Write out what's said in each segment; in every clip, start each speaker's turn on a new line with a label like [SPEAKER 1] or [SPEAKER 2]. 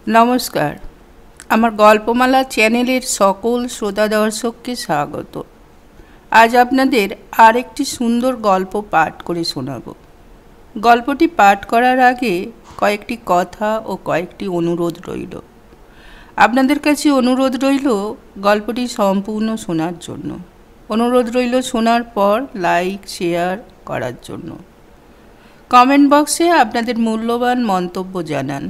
[SPEAKER 1] नमस्कार। আমার গল্পমালা চ্যানেলের সকল শ্রোতা দর্শককে স্বাগত। আজ আপনাদের আরেকটি সুন্দর গল্প পাঠ করে শোনাব। গল্পটি পাঠ করার আগে কয়েকটি কথা ও কয়েকটি অনুরোধ রইল। আপনাদের কাছে অনুরোধ রইল গল্পটি সম্পূর্ণ শোনার জন্য। অনুরোধ রইল শোনার পর লাইক শেয়ার করার জন্য। কমেন্ট বক্সে আপনাদের মূল্যবান মন্তব্য জানান।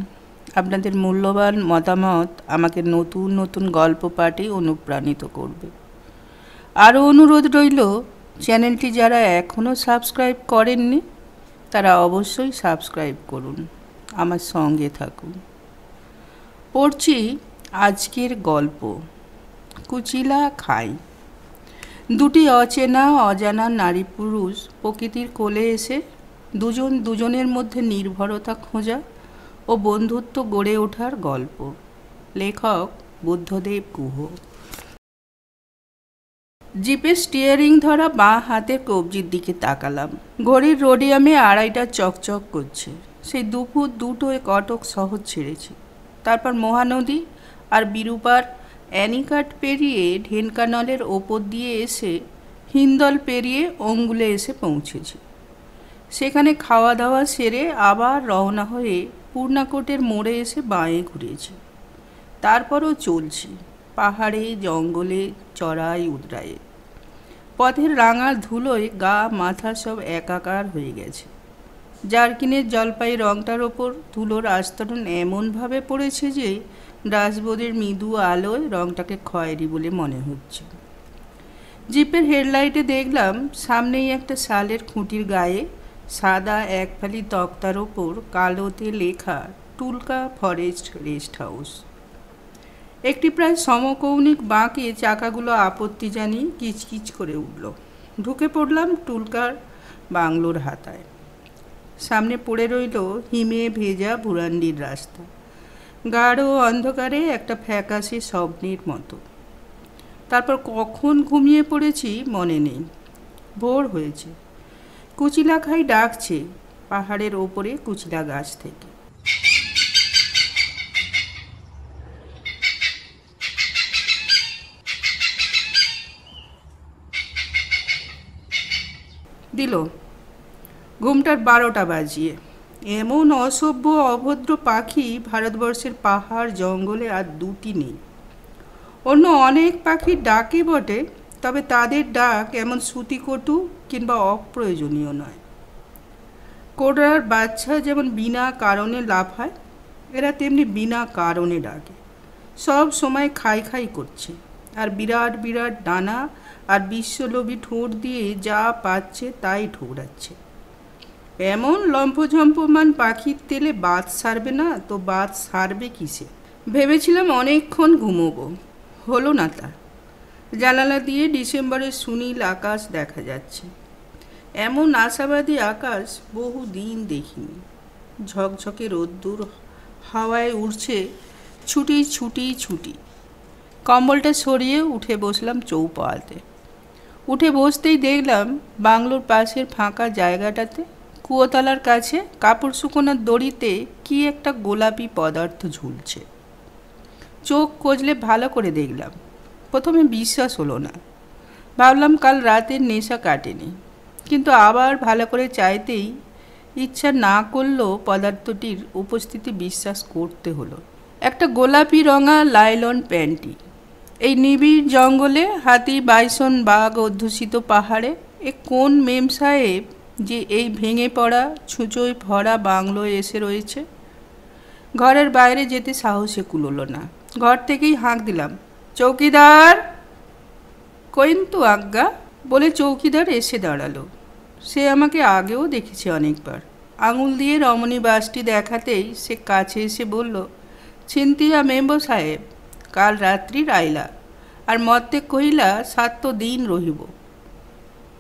[SPEAKER 1] আপনাদের মূল্যবান মতামত আমাকে নতুন নতুন গল্প পাঠে অনুপ্রাণিত করবে। আরও অনুরোধ রইল চ্যানেলটি যারা এখনও সাবস্ক্রাইব করেননি তারা অবশ্যই সাবস্ক্রাইব করুন, আমার সঙ্গে থাকুন। পড়ছি আজকের গল্প, কুচিলা খাই। দুটি অচেনা অজানা নারী পুরুষ প্রকৃতির কোলে এসে দুজন দুজনের মধ্যে নির্ভরতা খোঁজা ও বন্ধুত্ব গড়ে ওঠার গল্প। লেখক বুদ্ধদেব গুহ। জিপের স্টিয়ারিং ধরা বাঁ হাতের কবজির দিকে তাকালাম। ঘড়ির রোডিয়ামে 2:30 চকচক করছে। সেই দুপুর 2টোয় কটক শহর ছেড়েছি। তারপর মহানদী আর বিরূপার অ্যানিকাট পেরিয়ে ঢেনকানালের ওপর দিয়ে এসে হিন্দল পেরিয়ে অঙ্গুলে এসে পৌঁছেছি। সেখানে খাওয়া দাওয়া সেরে আবার রওনা হয়ে পূর্ণাকোটের মোড়ে এসে বাঁয়ে ঘুরেছি। তারপরও চলছি পাহাড়ে জঙ্গলে চড়াই উদরায়ে। পথের রাঙা ধুলোয় গা মাথা সব একাকার হয়ে গেছে। জার্কিনের জলপাই রংটার ওপর ধুলোর আস্তরণ এমনভাবে পড়েছে যে ড্যাশবোর্ডের মৃদু আলোয় রংটাকে খয়েরি বলে মনে হচ্ছে। জিপের হেডলাইটে দেখলাম সামনেই একটা শালের খুঁটির গায়ে সাদা এক ফালি তক্তার ওপর কালোতে লেখা টুলকা ফরেস্ট রেস্ট হাউস। একটি প্রায় সমকৌণিক বাঁকে চাকাগুলো আপত্তি জানিয়ে কিচকিচ করে উঠল। ঢুকে পড়লাম টুলকার বাংলোর হাতায়। সামনে পড়ে রইল হিমে ভেজা ভুরান্ডির রাস্তা, গাঢ় অন্ধকারে একটা ফ্যাকাশে স্বপ্নের মতো। তারপর কখন ঘুমিয়ে পড়েছি মনে নেই। ভোর হয়েছে। কুচিলা খাই ডাকছে পাহাড়ের ওপরে কুচিলা গাছ থেকে। দিল ঘুমটার 12টা বাজিয়ে। এমন অসভ্য অভদ্র পাখি ভারতবর্ষের পাহাড় জঙ্গলে আর দুটি নেই। অন্য অনেক পাখির ডাকে বটে, তবে তাদের ডাক এমন শ্রুতিকটু কিংবা অপ্রয়োজনীয় নয়। কোডরার বাচ্চা যেমন বিনা কারণে লাফায়, এরা তেমনি বিনা কারণে ডাকে। সব সময় খাই খাই করছে, আর বিরাট বিরাট ডানা আর বিশ্বলোভী ঠোঁট দিয়ে যা পাচ্ছে তাই ঠোকরাচ্ছে। এমন লম্ফঝম্পমান পাখির তেলে বাত সারবে না তো বাত সারবে কিসে? ভেবেছিলাম অনেকক্ষণ ঘুমোবো, হলো না তা। জানালা দিয়ে ডিসেম্বরের সুনীল আকাশ দেখা যাচ্ছে। এমন আশাবাদী আকাশ বহু দিন দেখিনি। ঝকঝকে রোদ্দুর হাওয়ায় উড়ছে ছুটি ছুটি ছুটি। কম্বলটা সরিয়ে উঠে বসলাম চৌপাতে। উঠে বসতেই দেখলাম বাংলোর পাশের ফাঁকা জায়গাটাতে কুয়োতলার কাছে কাপড় শুকোনোর দড়িতে কি একটা গোলাপি পদার্থ ঝুলছে। চোখ কজলে ভালো করে দেখলাম। প্রথমে বিশ্বাস হলো না। ভাবলাম কাল রাতের নেশা কাটেনি, কিন্তু আবার ভালো করে চাইতেই ইচ্ছা না করলেও পদার্থটির উপস্থিতি বিশ্বাস করতে হলো। একটা গোলাপি রঙা লাইলন প্যান্টি। এই নিবিড় জঙ্গলে হাতি বাইসন বাঘ অধ্যুষিত পাহাড়ে এ কোন মেম সাহেব যে এই ভেঙে পড়া ছুঁচোয় ভরা বাংলোয় এসে রয়েছে? ঘরের বাইরে যেতে সাহসে কুলোলো না। ঘর থেকেই হাঁক দিলাম, চৌকিদার। কইন্তু আজ্ঞা বলে চৌকিদার এসে দাঁড়ালো। সে আমাকে আগেও দেখেছে অনেকবার। আঙুল দিয়ে রমণী বাসটি দেখাতেই সে কাছে এসে বলল, ছিন্তিয়া মেম্বর সাহেব, কাল রাত্রির আইলা আর মর্তে কহিলা 7 দিন রহিব।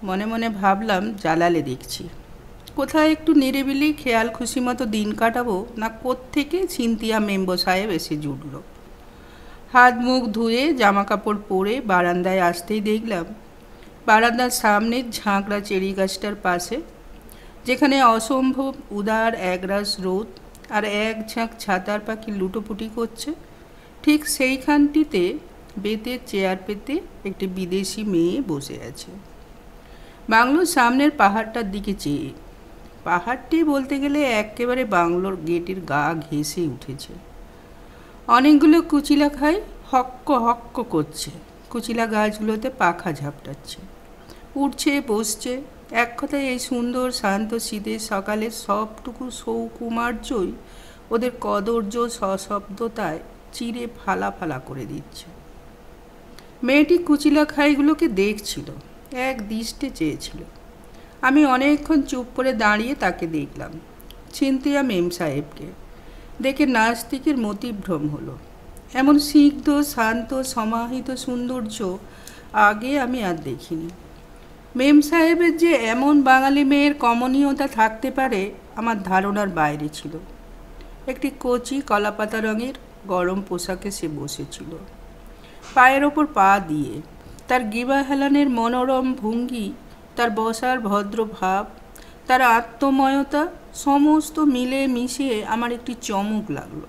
[SPEAKER 1] মনে মনে ভাবলাম জালালে দেখছি। কোথায় একটু নিরিবিলি খেয়াল খুশি মতো দিন কাটাবো না কোত্থেকে ছিন্তিয়া মেম্বর সাহেব এসে জুটল। হাত মুখ ধুয়ে জামা কাপড় পরে বারান্দায় আসতেই দেখলাম বারান্দার সামনের ঝাঁকড়া চেরি গাছটার পাশে, যেখানে অসম্ভব উদার একরাশ রোদ আর এক ঝাঁক ছাতার পাখি লুটোপুটি করছে। ঠিক সেইখানটিতে বেতের চেয়ার পেতে একটি বিদেশি মেয়ে বসে আছে, বাংলোর সামনের পাহাড়টার দিকে চেয়ে। পাহাড়টি বলতে গেলে একেবারে বাংলোর গেটের গা ঘেঁষে উঠেছে। অনেকগুলো কুচিলা খাই হক্ক হক্ক করছে, কুচিলা গাছগুলোতে পাখা ঝাপটাচ্ছে, উঠছে বসছে। এক কথায় এই সুন্দর শান্ত শীতের সকালে সবটুকু সৌকুমার্যই ওদের কদর্য সশব্দতায় চিরে ফালা ফালা করে দিচ্ছে। মেয়েটি কুচিলা খাইগুলোকে দেখছিল, এক দৃষ্টে চেয়েছিল। আমি অনেকক্ষণ চুপ করে দাঁড়িয়ে তাকে দেখলাম। ছিনতিয়া মেম সাহেবকে দেখে নাস্তিকের মতিভ্রম হলো। এমন স্নিগ্ধ শান্ত সমাহিত সৌন্দর্য আগে আমি আর দেখিনি। মেম সাহেবের যে এমন বাঙালি মেয়ের কমনীয়তা থাকতে পারে আমার ধারণার বাইরে ছিল। একটি কচি কলাপাতা রঙের গরম পোশাকে সে বসেছিল, পায়ের ওপর পা দিয়ে। তার গিবা হেলানের মনোরম ভঙ্গি, তার বসার ভদ্র ভাব, তার আত্মময়তা সমস্ত মিলে মিশিয়ে আমার একটি চমক লাগলো।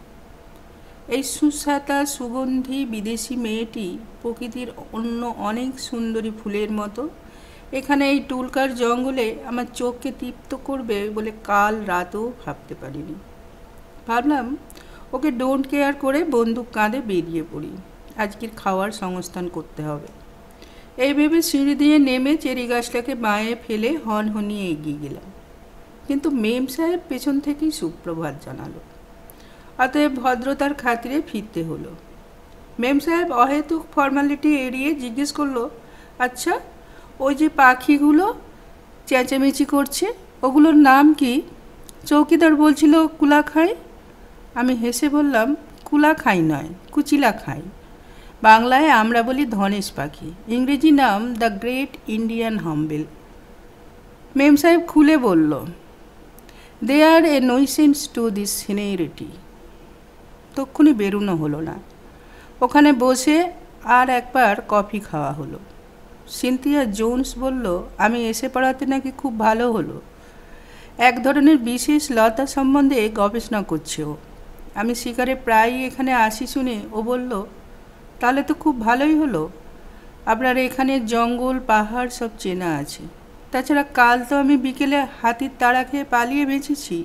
[SPEAKER 1] এই সুস্বাতা সুগন্ধি বিদেশি মেয়েটি প্রকৃতির অন্য অনেক সুন্দরী ফুলের মতো এখানে এই টুলকার জঙ্গলে আমার চোখকে তৃপ্ত করবে বলে কাল রাতেও ভাবতে পারিনি। ভাবলাম ওকে ডোন্ট কেয়ার করে বন্দুক কাঁধে বেরিয়ে পড়ি, আজকের খাওয়ার সংস্থান করতে হবে। এই ভেবে সিঁড়ি দিয়ে নেমে চেরি গাছটাকে বাঁয়ে ফেলে হনহনিয়ে এগিয়ে গেলাম। কিন্তু মেম সাহেব পেছন থেকেই সুপ্রভাত জানালো। অতএব ভদ্রতার খাতিরে ফিরতে হলো। মেম সাহেব অহেতুক ফর্মালিটি এড়িয়ে জিজ্ঞেস করলো, আচ্ছা ওই যে পাখিগুলো চেঁচামেচি করছে ওগুলোর নাম কি? চৌকিদার বলছিল কুলাখাই। আমি হেসে বললাম, কুলাখাই নয়, কুচিলা খাই। বাংলায় আমরা বলি ধনেশ পাখি, ইংরেজি নাম দ্য গ্রেট ইন্ডিয়ান হর্নবিল। মেম সাহেব খুলে বলল, দে আর এ নইসেন্স টু দিস সিনিয়রিটি। তক্ষুনি বেরোনো হলো না। ওখানে বসে আর একবার কফি খাওয়া হলো। সিনথিয়া জোন্স বলল, আমি এসে পড়াতে নাকি খুব ভালো হলো। এক ধরনের বিশেষ লতা সম্বন্ধে গবেষণা করছে ও। আমি শিকারে প্রায়ই এখানে আসি শুনে ও বলল, তাহলে তো খুব ভালোই হলো। আপনার এখানে জঙ্গল পাহাড় সব চেনা আছে। তাছাড়া কাল তো আমি বিকেলে হাতির তাড়া খেয়ে পালিয়ে বেঁচেছি।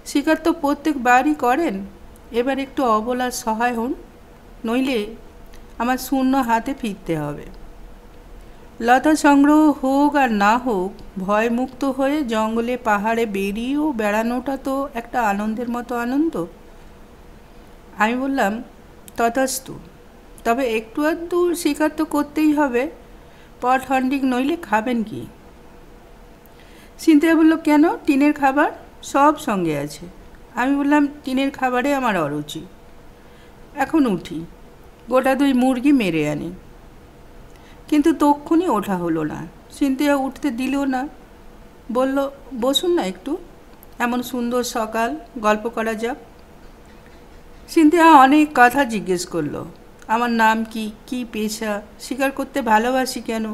[SPEAKER 1] শিকার তো প্রত্যেকবারই করেন, এবার একটু অবলার সহায় হন, নইলে আমার শূন্য হাতে ফিরতে হবে। লতা সংগ্রহ হোক আর না হোক, ভয়মুক্ত হয়ে জঙ্গলে পাহাড়ে বেরিয়েও বেড়ানোটা তো একটা আনন্দের মতো আনন্দ। আমি বললাম, তথাস্তু, তবে একটু আধটু শিকার তো করতেই হবে, পট হান্ডিং নইলে খাবেন কি? সিনথিয়া বলল, কেন, টিনের খাবার সব সঙ্গে আছে। আমি বললাম, টিনের খাবারে আমার অরুচি। এখন উঠি, গোটা 2 মুরগি মেরে আনি। কিন্তু তক্ষুনি ওঠা হলো না। সিনথিয়া উঠতে দিল না, বলল, বসুন না একটু, এমন সুন্দর সকাল, গল্প করা যাক। সিনথিয়া অনেক কথা জিজ্ঞেস করলো, আমার নাম কি, কি পেশা, শিকার করতে ভালোবাসি কেন,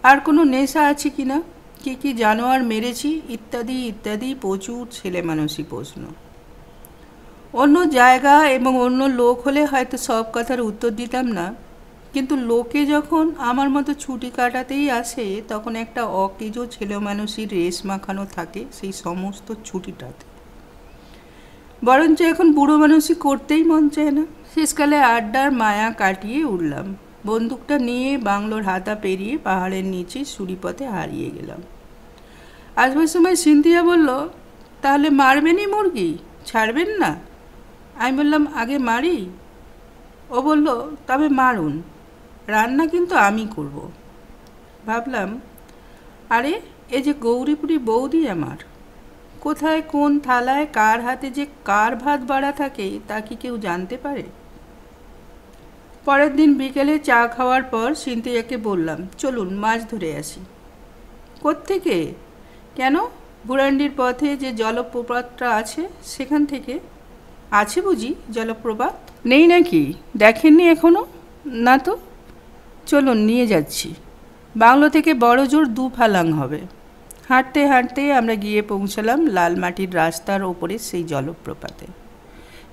[SPEAKER 1] আর কোনো নেশা আছে কি না, কী কী জানোয়ার মেরেছি, ইত্যাদি ইত্যাদি প্রচুর ছেলে মানুষই প্রশ্ন। অন্য জায়গা এবং অন্য লোক হলে হয়তো সব কথার উত্তর দিতাম না, কিন্তু লোকে যখন আমার মতো ছুটি কাটাতেই আসে তখন একটা অকেজো ছেলে মানুষের রেশ মাখানো থাকে সেই সমস্ত ছুটিটাতে। বরঞ্চ এখন বুড়ো মানুষই করতেই মন চায় না। শেষকালে আড্ডার মায়া কাটিয়ে উঠলাম। বন্দুকটা নিয়ে বাংলোর হাতা পেরিয়ে পাহাড়ের নিচে সুড়িপথে হারিয়ে গেলাম। আসবার সময় সিনথিয়া বলল, তাহলে মারবেনই মুরগি, ছাড়বেন না? আমি বললাম, আগে মারি। ও বলল, তবে মারুন, রান্না কিন্তু আমি করব। ভাবলাম, আরে এ যে গৌরীপুরি বৌদি আমার, কোথায় কোন থালায় কার হাতে যে কার ভাত বাড়া থাকে তা কি কেউ জানতে পারে? পরের দিন বিকেলে চা খাওয়ার পর সিনথিয়াকে বললাম, চলুন মাছ ধরে আসি। কোত্থেকে? কেন, ভুরান্ডির পথে যে জলপ্রপাতটা আছে সেখান থেকে। আছে বুঝি জলপ্রপাত? নেই নাকি, দেখেননি এখনো? না তো, চলুন নিয়ে যাচ্ছি। বাংলো থেকে বড় জোর 2 ফালাং হবে। হাঁটতে হাঁটতে আমরা গিয়ে পৌঁছালাম লাল মাটির রাস্তার ওপরে সেই জলপ্রপাতে।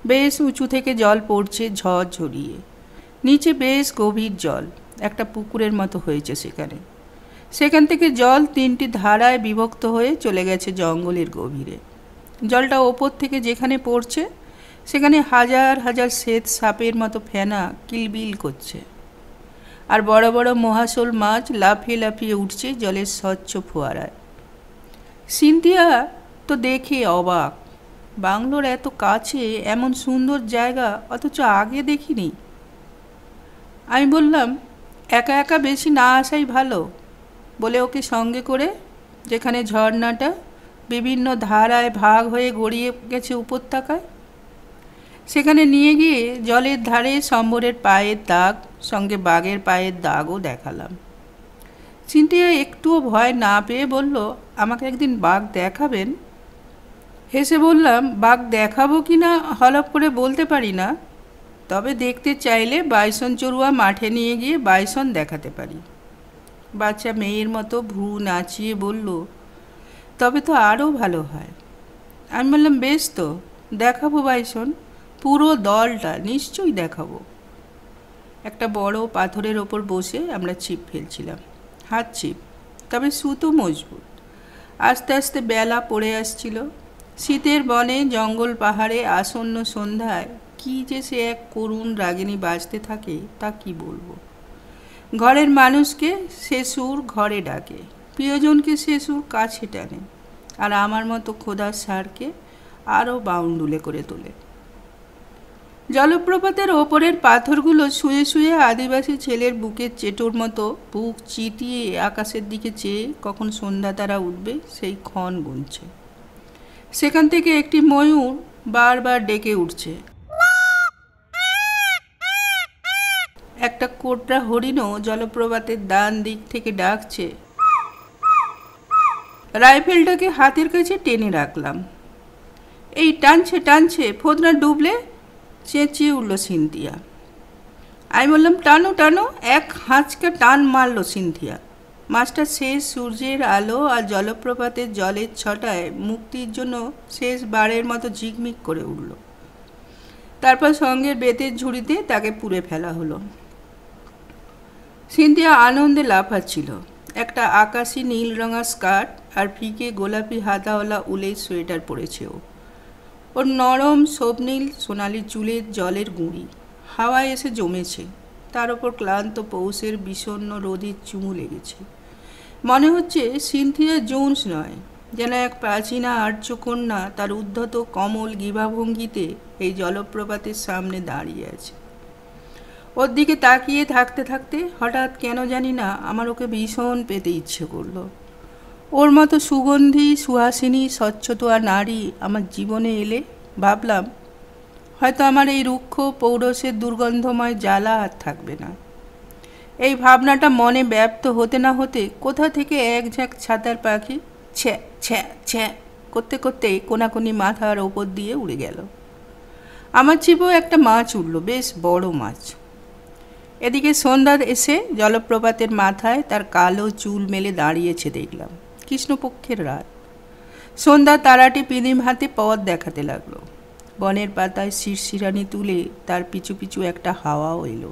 [SPEAKER 1] বেশ উঁচু থেকে জল পড়ছে ঝরঝরিয়ে, নিচে বেশ গভীর জল, একটা পুকুরের মতো হয়েছে সেখান থেকে জল 3টি ধারায় বিভক্ত হয়ে চলে গেছে জঙ্গলের গভীরে। জলটা ওপর থেকে যেখানে পড়ছে সেখানে হাজার হাজার শ্বেত সাপের মতো ফেনা কিলবিল করছে, আর বড় বড় মহাশোল মাছ লাফিয়ে লাফিয়ে উঠছে জলের স্বচ্ছ ফোয়ারায়। সিনথিয়া তো দেখে অবাক, বাংলোর এত কাছে এমন সুন্দর জায়গা অথচ আগে দেখিনি। আমি বললাম, একা একা বেশি না আসাই ভালো, বলে ওকে সঙ্গে করে যেখানে ঝর্ণাটা বিভিন্ন ধারায় ভাগ হয়ে গড়িয়ে গেছে উপত্যকায়, সেখানে নিয়ে গিয়ে জলের ধারে সম্বরের পায়ের দাগ সঙ্গে বাঘের পায়ের দাগও দেখালাম। সিনথিয়া একটুও ভয় না পেয়ে বলল, আমাকে একদিন বাঘ দেখাবেন? হেসে বললাম, বাঘ দেখাবো কি না হলপ করে বলতে পারি না, তবে দেখতে চাইলে বাইসন চড়ুয়া মাঠে নিয়ে গিয়ে বাইসন দেখাতে পারি। বাচ্চা মেয়ের মতো ভ্রু নাচিয়ে বলল, তবে তো আরও ভালো হয়। আমি বললাম, বেশ তো, দেখাবো বাইসন, পুরো দলটা নিশ্চয়ই দেখাবো। একটা বড় পাথরের ওপর বসে আমরা ছিপ ফেলছিলাম, হাত ছিপ, তবে সুতো মজবুত। আস্তে আস্তে বেলা পড়ে আসছিল। শীতের বনে জঙ্গল পাহাড়ে আসন্ন সন্ধ্যায় কি যে সে এক করুণ রাগিনী বাজতে থাকে তা কি বলবো। ঘরের মানুষকে সে সুর ঘরে ডাকে, প্রিয়জনকে সে সুর কাছে টানে, আর আমার মতো খোদার সারকে আরও বাউন্ডুলে করে তোলে। জলপ্রপাতের ওপরের পাথরগুলো শুয়ে শুয়ে আদিবাসী ছেলের বুকের চেটোর মতো বুক চিতিয়ে আকাশের দিকে চেয়ে কখন সন্ধ্যা তারা উঠবে সেই ক্ষণ গুনছে। সেখান থেকে একটি ময়ূর বারবার ডেকে উঠছে। একটা কোটরা হরিণও জলপ্রপাতের ডান দিক থেকে ডাকছে। রাইফেলটাকে হাতের কাছে টেনে রাখলাম। এই টানছে টানছে, ফোদনা ডুবলে, চেঁচিয়ে উঠল সিনথিয়া। আমি বললাম, টানো টানো। এক হাঁচকা টান মারল সিনথিয়া। মাছটা শেষ সূর্যের আলো আর জলপ্রপাতের জলের ছটায় মুক্তির জন্য শেষবারের মতো ঝিকমিক করে উঠল। তারপর সঙ্গের বেতের ঝুড়িতে তাকে পুড়ে ফেলা হলো। সিনথিয়া আনন্দে লাফাচ্ছিল। একটা আকাশি নীল রঙা স্কার্ট আর ফিকে গোলাপি হাতাওয়ালা উলের সোয়েটার পরেছে ও। ওর নরম স্বপ্নীল সোনালি চুলের জলের গুঁড়ি হাওয়ায় এসে জমেছে, তার ওপর ক্লান্ত পৌষের বিষণ্ণ রোদের চুমু লেগেছে। মনে হচ্ছে সিনথিয়া জোন্স নয়, যেন এক প্রাচীনা আর্যকন্যা তার উদ্ধত কমল গিভাভঙ্গিতে এই জলপ্রপাতের সামনে দাঁড়িয়ে আছে। ওর দিকে তাকিয়ে থাকতে থাকতে হঠাৎ কেন জানি না আমার ওকে ভীষণ পেতে ইচ্ছে করলো। ওর মতো সুগন্ধি সুহাসিনী স্বচ্ছতা নারী আমার জীবনে এলে ভাবলাম হয়তো আমার এই রুক্ষ পৌরসের দুর্গন্ধময় জ্বালা আর থাকবে না। এই ভাবনাটা মনে ব্যপ্ত হতে না হতে কোথা থেকে এক ঝাঁক ছাতার পাখি ছ্যা ছ্যা ছ্যা করতে করতে কোনাকুনি মাথার ওপর দিয়ে উড়ে গেল। আমার ছিপেও একটা মাছ উঠল, বেশ বড় মাছ। এদিকে সন্ধ্যা এসে জলপ্রপাতের মাথায় তার কালো চুল মেলে দাঁড়িয়েছে দেখলাম। কৃষ্ণপক্ষের রাত। সন্ধ্যা তারাটি পিদিম হাতে পথ দেখাতে লাগলো। বনের পাতায় শিরশিরানি তুলে তার পিছু পিছু একটা হাওয়াও এলো।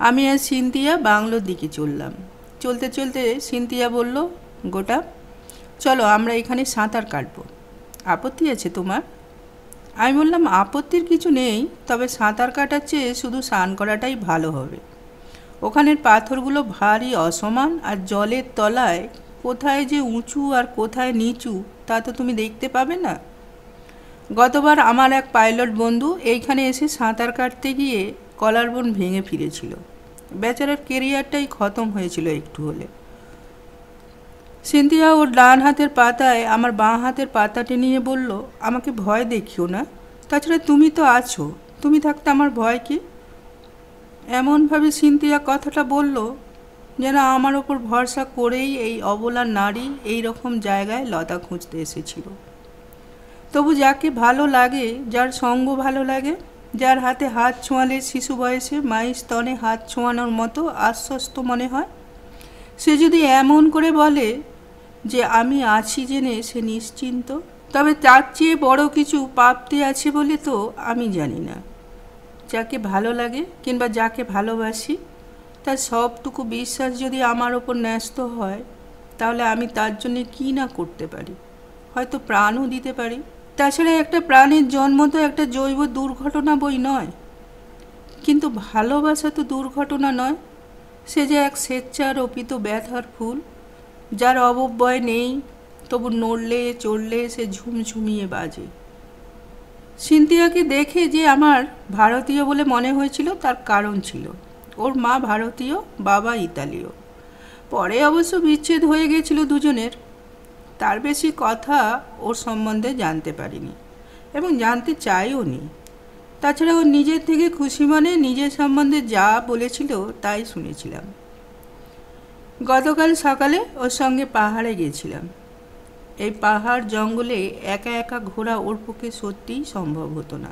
[SPEAKER 1] আমি আর সিনথিয়া বাংলোর দিকে চললাম। চলতে চলতে সিনথিয়া বলল, গোটা চলো আমরা এখানে সাঁতার কাটবো, আপত্তি আছে তোমার? আমি বললাম, আপত্তির কিছু নেই, তবে সাঁতার কাটার চেয়ে শুধু স্নান করাটাই ভালো হবে। ওখানের পাথরগুলো ভারী অসমান, আর জলের তলায় কোথায় যে উঁচু আর কোথায় নিচু তা তো তুমি দেখতে পাবে না। গতবার আমার এক পাইলট বন্ধু এইখানে এসে সাঁতার কাটতে গিয়ে কলারবোন ভেঙে ফিরেছিল। বেচারার কেরিয়ারটাই খতম হয়েছিল একটু হলে। সিনথিয়া ওর ডান হাতের পাতায় আমার বাঁ হাতের পাতাটি নিয়ে বলল, আমাকে ভয় দেখিও না, তাছাড়া তুমি তো আছো, তুমি থাকতে আমার ভয় কি? এমনভাবে সিনথিয়া কথাটা বলল যেন আমার ওপর ভরসা করেই এই অবলা নারী এই রকম জায়গায় লতা খুঁজতে এসেছিল। তবু যাকে ভালো লাগে, যার সঙ্গ ভালো লাগে, যার হাতে হাত ছোঁয়ালে শিশু বয়সে মায়ের স্তনে হাত ছোঁয়ানোর মতো আশ্বস্ত মনে হয়, সে যদি এমন করে বলে যে আমি আছি জেনে সে নিশ্চিন্ত। তবে তার চেয়ে বড় কিছু প্রাপ্তি আছে বলে তো আমি জানি না। যাকে ভালো লাগে কিংবা যাকে ভালোবাসি তার সবটুকু বিশ্বাস যদি আমার ওপর ন্যস্ত হয়, তাহলে আমি তার জন্যে কী না করতে পারি, হয়তো প্রাণও দিতে পারি। তাছাড়া একটা প্রাণের জন্ম তো একটা জৈব দুর্ঘটনা বই নয়, কিন্তু ভালোবাসা তো দুর্ঘটনা নয়। সে যে এক স্বেচ্ছারোপিত ব্যথার ফুল, যার অবব্যয় নেই, তবু নড়লে চড়লে সে ঝুমঝুমিয়ে বাজে। সিনথিয়াকে দেখে যে আমার ভারতীয় বলে মনে হয়েছিল তার কারণ ছিল, ওর মা ভারতীয়, বাবা ইতালীয়। পরে অবশ্য বিচ্ছেদ হয়ে গেছিল দুজনের। তার বেশি কথা ওর সম্বন্ধে জানতে পারিনি এবং জানতে চাইও নি। তাছাড়া ও নিজের থেকে খুশি মনে নিজের সম্বন্ধে যা বলেছিল তাই শুনেছিলাম। গতকাল সকালে ওর সঙ্গে পাহাড়ে গেছিলাম। এই পাহাড় জঙ্গলে একা একা ঘোরা ওর পক্ষে সত্যিই সম্ভব হতো না।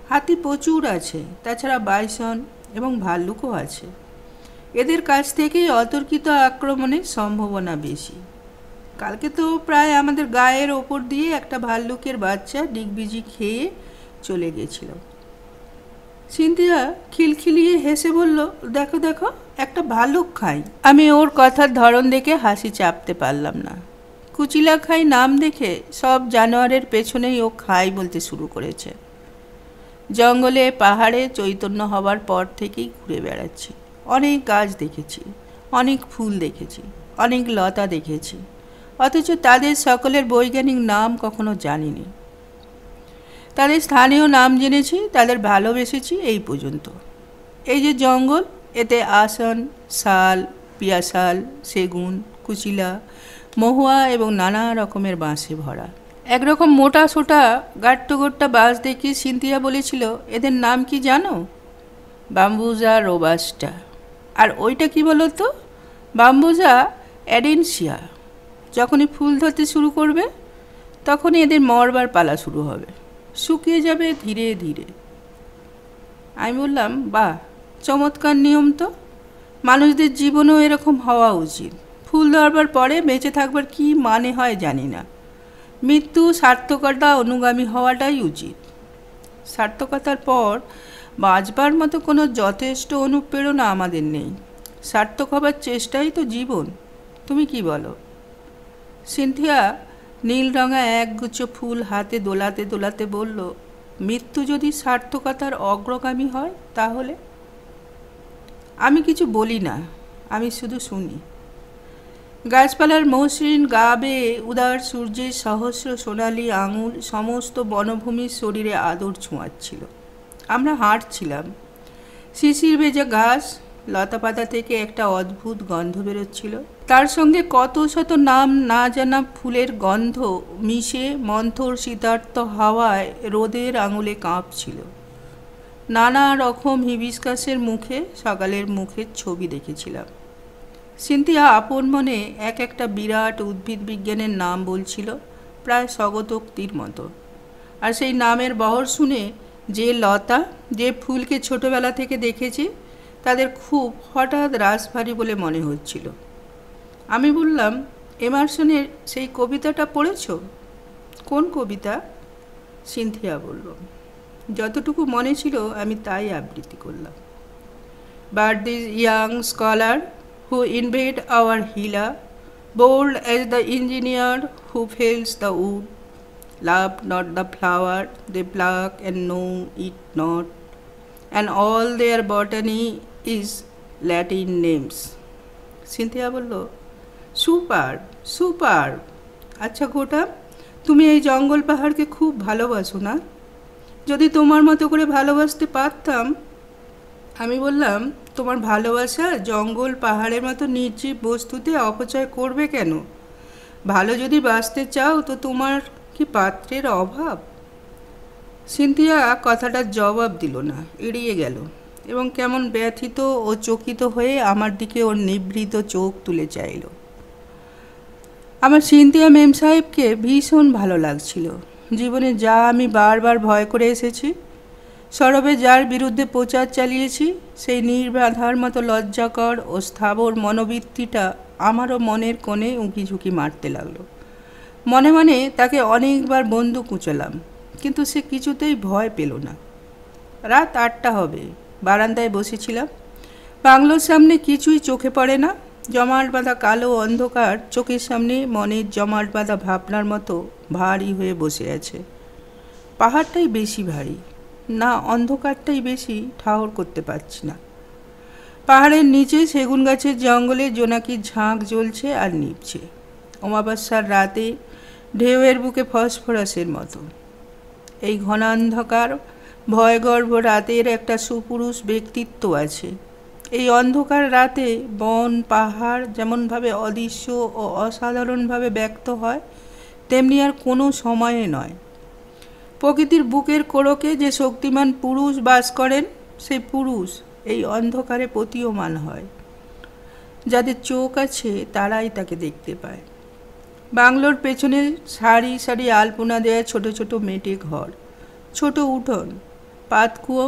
[SPEAKER 1] হাতি প্রচুর আছে, তাছাড়া বাইসন এবং ভাল্লুকও আছে। এদের কাছ থেকেই অতর্কিত আক্রমণের সম্ভাবনা বেশি। কালকে তো প্রায় আমাদের গায়ের ওপর দিয়ে একটা ভাল্লুকের বাচ্চা ডিগবিজি খেয়ে চলে গেছিল। সিনথিয়া খিলখিলিয়ে হেসে বলল, দেখো দেখো, একটা ভাল্লুক খাই। আমি ওর কথার ধরন দেখে হাসি চাপতে পারলাম না। কুচিলা খাই নাম দেখে সব জানোয়ারের পেছনেই ও খাই বলতে শুরু করেছে। জঙ্গলে পাহাড়ে চৈতন্য হবার পর থেকেই ঘুরে বেড়াচ্ছি। অনেক গাছ দেখেছি, অনেক ফুল দেখেছি, অনেক লতা দেখেছি, অথচ তাদের সকলের বৈজ্ঞানিক নাম কখনো জানিনি। তাদের স্থানীয় নাম জেনেছি, তাদের ভালোবেসেছি এই পর্যন্ত। এই যে জঙ্গল, এতে আসন, শাল, পিয়াশাল, সেগুন, কুচিলা, মহুয়া এবং নানা রকমের বাঁশে ভরা। একরকম মোটা সোটা গাট্টগোট্টা বাঁশ দেখে সিনথিয়া বলেছিল, এদের নাম কি জানো? বাম্বুজা রোবাস্টা। আর ওইটা কি বলো তো? বাম্বুজা অ্যাডেন্সিয়া। যখনই ফুল ধরতে শুরু করবে তখনই এদের মরবার পালা শুরু হবে, শুকিয়ে যাবে ধীরে ধীরে। আমি বললাম, বাহ, চমৎকার নিয়ম তো। মানুষদের জীবনেও এরকম হওয়া উচিত। ফুল ধরবার পরে বেঁচে থাকবার কি মানে হয় জানি না। মৃত্যু, সার্থকতা, অনুগামী হওয়াটাই উচিত। সার্থকতার পর বাঁচবার মতো কোনো যথেষ্ট অনুপ্রেরণা আমাদের নেই। সার্থক হবার চেষ্টাই তো জীবন। তুমি কি বলো? সিনথিয়া নীল রঙা একগুচ্ছ ফুল হাতে দোলাতে দোলাতে বলল, মৃত্যু যদি সার্থকতার অগ্রগামী হয় তাহলে? আমি কিছু বলি না, আমি শুধু শুনি। গাছপালার মসৃণ গা বেয়ে উদার সূর্যের সহস্র সোনালি আঙুল সমস্ত বনভূমির শরীরে আদর ছোঁয়াচ্ছিল। আমরা হাঁটছিলাম। শিশির ভেজা ঘাস, লতাপাতা থেকে একটা অদ্ভুত গন্ধ বেরোচ্ছিল। তার সঙ্গে কত শত নাম না জানা ফুলের গন্ধ মিশে মন্থর শীতার্ত হাওয়ায় রোদের আঙুলে কাঁপছিল। নানা রকম হিবিস্কাসের মুখে সকালের মুখের ছবি দেখেছিলাম। সিনথিয়া আপন মনে এক একটা বিরাট উদ্ভিদ বিজ্ঞানের নাম বলছিল, প্রায় স্বগতোক্তির মতো। আর সেই নামের বহর শুনে যে লতা, যে ফুলকে ছোটবেলা থেকে দেখেছি, তাদের খুব হঠাৎ রাশভারী বলে মনে হচ্ছিল। আমি বললাম, এমারসনের সেই কবিতাটা পড়েছ? কোন কবিতা? সিনথিয়া বলল। যতটুকু মনে ছিল আমি তাই আবৃত্তি করলাম। But this young scholar who invade our hilla, bold as the engineer who fells the wood, love not the flower they pluck and know it not, and all their botany is Latin names. Cynthia বলল, super super. আচ্ছা গোটা, তুমি এই জঙ্গল পাহাড়কে খুব ভালোবাসো না? যদি তোমার মতো করে ভালোবাসতে পারতাম। আমি বললাম, তোমার ভালোবাসা জঙ্গল পাহাড়ের মতো নির্জীব বস্তুতে অপচয় করবে কেন? ভালো যদি বাঁচতে চাও তো তোমার কি পাত্রের অভাব? সিনথিয়া কথাটার জবাব দিল না, এড়িয়ে গেল এবং কেমন ব্যথিত ও চকিত হয়ে আমার দিকে ওর নিভৃত চোখ তুলে চাইল। আমার সিনথিয়া মেম সাহেবকে ভীষণ ভালো লাগছিল। জীবনে যা আমি বারবার ভয় করে এসেছি, সরবে যার বিরুদ্ধে প্রচার চালিয়েছি, সেই নির্বাধার মতো লজ্জাকর ও স্থাবর মনোবৃত্তিটা আমারও মনের কোণে উঁকি ঝুঁকি মারতে লাগলো। মনে মনে তাকে অনেকবার বন্দুক উঁচলাম, কিন্তু সে কিছুতেই ভয় পেল না। রাত 8টা হবে। বারান্দায় বসেছিলাম। বাংলোর সামনে কিছুই চোখে পড়ে না। জমাট বাঁধা কালো অন্ধকার চোখের সামনে মনের জমাট বাঁধা ভাবনার মতো ভারী হয়ে বসে আছে। পাহাড়টাই বেশি ভারী, না অন্ধকারটাই বেশি ঠাহর করতে পারছি না। পাহাড়ের নিচে সেগুন গাছের জঙ্গলে জোনাকির ঝাঁক জ্বলছে আর নিভছে, অমাবস্যার রাতে ঢেউয়ের বুকে ফসফরাসের মতো। এই ঘনান্ধকার ভয়গর্ভ রাতের একটা সুপুরুষ ব্যক্তিত্ব আছে। এই অন্ধকার রাতে বন পাহাড় যেমনভাবে অদৃশ্য ও অসাধারণভাবে ব্যক্ত হয়, তেমনি আর কোনো সময়ে নয়। প্রকৃতির বুকের কোড়কে যে শক্তিমান পুরুষ বাস করেন, সেই পুরুষ এই অন্ধকারে প্রতীয়মান হয়। যাদের চোখ আছে তারাই তাকে দেখতে পায়। বাংলোর পেছনে সারি সারি আলপনা দেয়া ছোট ছোট মেটে ঘর, ছোট উঠোন, পাতকুয়ো,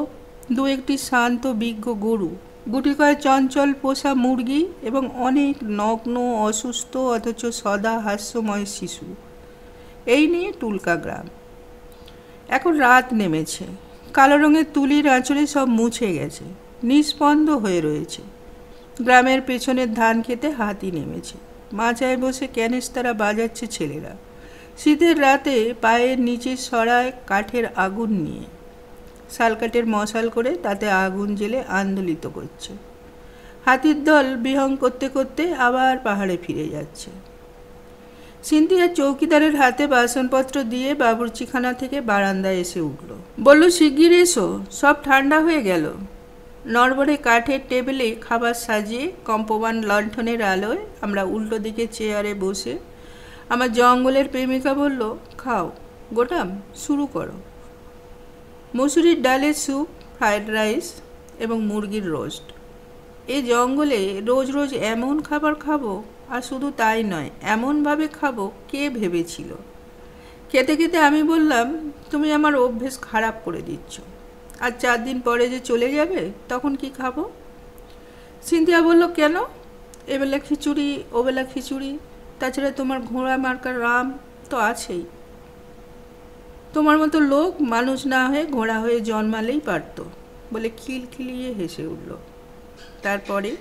[SPEAKER 1] দু একটি শান্ত বিজ্ঞ গরু, গুটি কয়েক চঞ্চল পোষা মুরগি এবং অনেক নগ্ন অসুস্থ অথচ সদা হাস্যময় শিশু। এই নিয়ে টুলকা গ্রাম। এখন রাত নেমেছে। কালো রঙের তুলির আঁচড়ে সব মুছে গেছে, নিস্পন্দ হয়ে রয়েছে। গ্রামের পেছনের ধান খেতে হাতি নেমেছে। মাচায় বসে ক্যানিস্তারা বাজাচ্ছে ছেলেরা, শীতের রাতে পায়ের নিচে সরায় কাঠের আগুন নিয়ে। শালকাঠের মশাল করে তাতে আগুন জ্বেলে আন্দোলিত করছে। হাতির দল বিহং করতে করতে আবার পাহাড়ে ফিরে যাচ্ছে। সিন্ধিয়া চৌকিদারের হাতে বাসনপত্র দিয়ে বাবুর্চিখানা থেকে বারান্দায় এসে উঠল। বলল, শিগগির এসো, সব ঠান্ডা হয়ে গেল। নড়বড়ে কাঠের টেবিলে খাবার সাজিয়ে কম্পমান লণ্ঠনের আলোয় আমরা উল্টো দিকে চেয়ারে বসে আমার জঙ্গলের প্রেমিকা বলল, খাও গোটাম, শুরু করো। মসুরির ডালের স্যুপ, ফ্রায়েড রাইস এবং মুরগির রোস্ট। এই জঙ্গলে রোজ রোজ এমন খাবার খাবো, আর শুধু তাই নয়, এমনভাবে খাবো কে ভেবেছিল। খেতে খেতে আমি বললাম, তুমি আমার অভ্যেস খারাপ করে দিচ্ছ। আর 4 দিন পরে যে চলে যাবে, তখন কি খাবো? সিন্ধিয়া বলল, কেন? এবেলা খিচুড়ি, ওবেলা খিচুড়ি, তাছাড়া তোমার ঘোড়া মার্কার রাম তো আছেই। তোমার মতো লোক মানুষ না হয়ে ঘোড়া হয়ে জন্মালেই পারত, বলে খিলখিলিয়ে হেসে উঠল। তারপরে